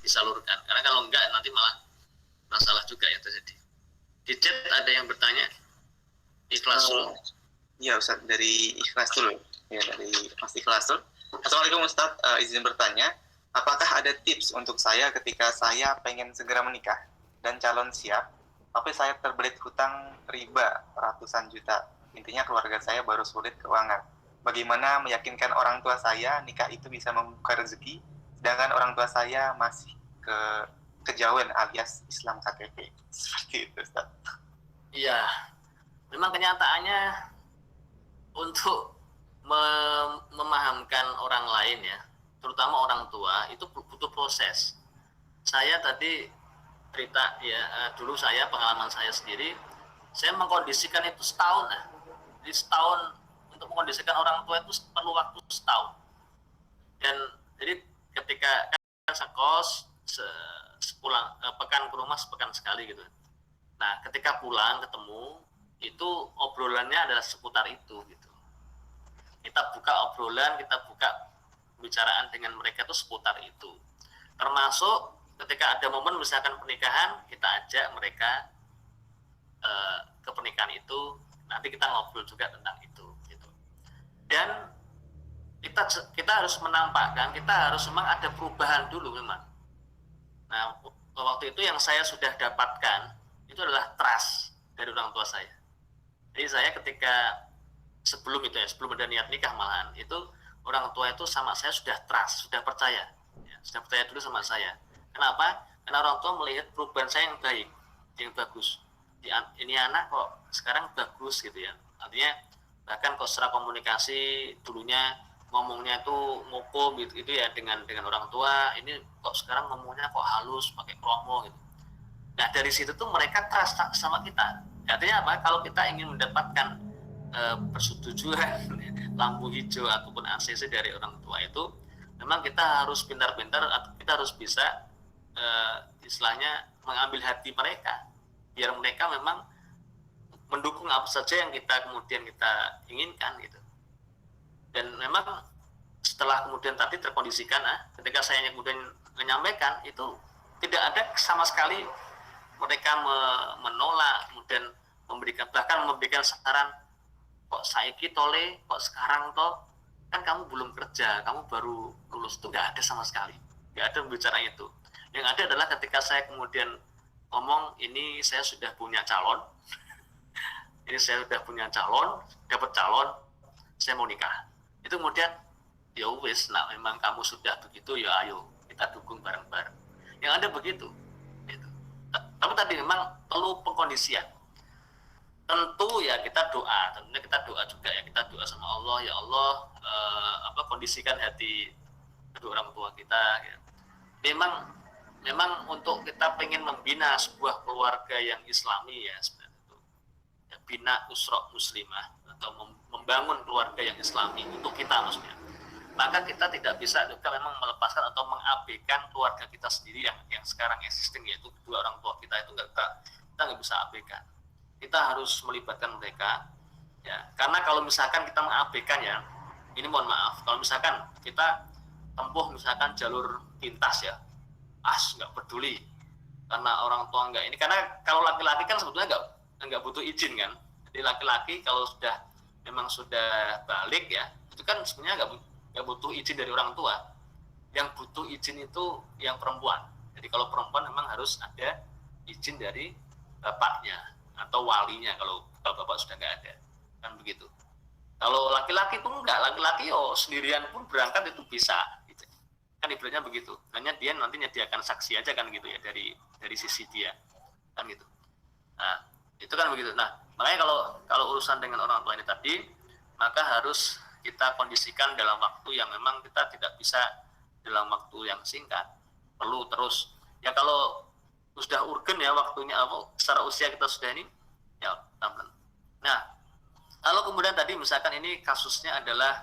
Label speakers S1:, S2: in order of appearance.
S1: disalurkan. Karena kalau enggak nanti malah masalah juga yang terjadi. Di chat ada yang bertanya, Ikhlas dulu.
S2: Iya Ustaz, dari Ikhlas dulu. Ya, dari Mas Ikhlas dulu. Assalamualaikum Ustaz, izin bertanya, apakah ada tips untuk saya ketika saya pengen segera menikah dan calon siap, tapi saya terbelit hutang riba ratusan juta. Intinya keluarga saya baru sulit keuangan. Bagaimana meyakinkan orang tua saya nikah itu bisa membuka rezeki, sedangkan orang tua saya masih kejauhan alias Islam KTP. Seperti itu Ustaz.
S1: Iya, memang kenyataannya untuk memahamkan orang lain ya, terutama orang tua, itu butuh proses. Saya tadi cerita ya, dulu saya pengalaman saya sendiri, saya mengkondisikan itu setahun lah. Jadi setahun untuk mengkondisikan orang tua itu perlu waktu setahun. Dan jadi ketika kan sekos sepulang pekan ke rumah sepekan sekali gitu. Nah, ketika pulang ketemu itu obrolannya adalah seputar itu gitu. Kita buka obrolan, kita buka pembicaraan dengan mereka itu seputar itu. Termasuk ketika ada momen misalkan pernikahan, kita ajak mereka ke pernikahan itu, nanti kita ngobrol juga tentang itu gitu. Dan kita harus menampakkan, kita harus memang ada perubahan dulu memang. Nah, waktu itu yang saya sudah dapatkan itu adalah trust dari orang tua saya. Jadi saya ketika sebelum itu ya, sebelum ada niat nikah malahan, itu orang tua itu sama saya sudah trust, sudah percaya ya, sudah percaya dulu sama saya. Kenapa? Karena orang tua melihat perubahan saya yang baik, yang bagus. Ini anak kok sekarang bagus gitu ya, artinya bahkan kok secara komunikasi dulunya ngomongnya itu ngopo gitu ya dengan orang tua, ini kok sekarang ngomongnya kok halus pakai promo gitu. Nah dari situ tuh mereka trust sama kita. Artinya apa? Kalau kita ingin mendapatkan persetujuan lampu hijau ataupun ACC dari orang tua itu, memang kita harus pintar-pintar atau kita harus bisa istilahnya mengambil hati mereka, biar mereka memang mendukung apa saja yang kita kemudian kita inginkan gitu. Dan memang setelah kemudian tadi terkondisikan, ketika saya kemudian menyampaikan itu tidak ada sama sekali mereka menolak, kemudian bahkan memberikan saran, kok saiki tole, kok sekarang toh kan kamu belum kerja, kamu baru lulus, itu nggak ada sama sekali, nggak ada bicara itu. Yang ada adalah ketika saya kemudian ngomong ini saya sudah punya calon, ini saya sudah punya calon, dapat calon, saya mau nikah. Itu kemudian ya wis, nah memang kamu sudah begitu ya ayo kita dukung bareng-bareng. Yang ada begitu. Gitu. Tapi tadi memang perlu pengkondisian. Tentu ya kita doa, tentunya kita doa juga ya, kita doa sama Allah, ya Allah kondisikan hati kedua orang tua kita. Ya. Memang untuk kita pengen membina sebuah keluarga yang Islami ya sebenarnya itu. Ya, bina usra muslimah atau membangun keluarga yang Islami untuk kita maksudnya, maka kita tidak bisa juga memang melepaskan atau mengabaikan keluarga kita sendiri yang sekarang existing, yaitu kedua orang tua kita itu kita nggak bisa abaikan. Kita harus melibatkan mereka ya, karena kalau misalkan kita mengabaikan ya, ini mohon maaf, kalau misalkan kita tempuh misalkan jalur pintas ya, nggak peduli karena orang tua nggak ini, karena kalau laki-laki kan sebetulnya nggak butuh izin kan. Jadi laki-laki kalau memang sudah balik ya, itu kan sebenarnya nggak butuh izin dari orang tua. Yang butuh izin itu yang perempuan. Jadi kalau perempuan memang harus ada izin dari bapaknya atau walinya kalau bapak sudah nggak ada, kan begitu. Kalau laki-laki itu enggak, laki-laki sendirian pun berangkat itu bisa gitu. Kan ibaratnya begitu, hanya dia nanti nyediakan saksi aja kan gitu ya, dari sisi dia kan gitu. Nah itu kan begitu. Nah makanya kalau urusan dengan orang tua ini tadi, maka harus kita kondisikan dalam waktu yang memang kita tidak bisa dalam waktu yang singkat, perlu terus ya. Kalau sudah urgen ya waktunya, secara usia kita sudah ini ya tampan. Nah kalau kemudian tadi misalkan ini kasusnya adalah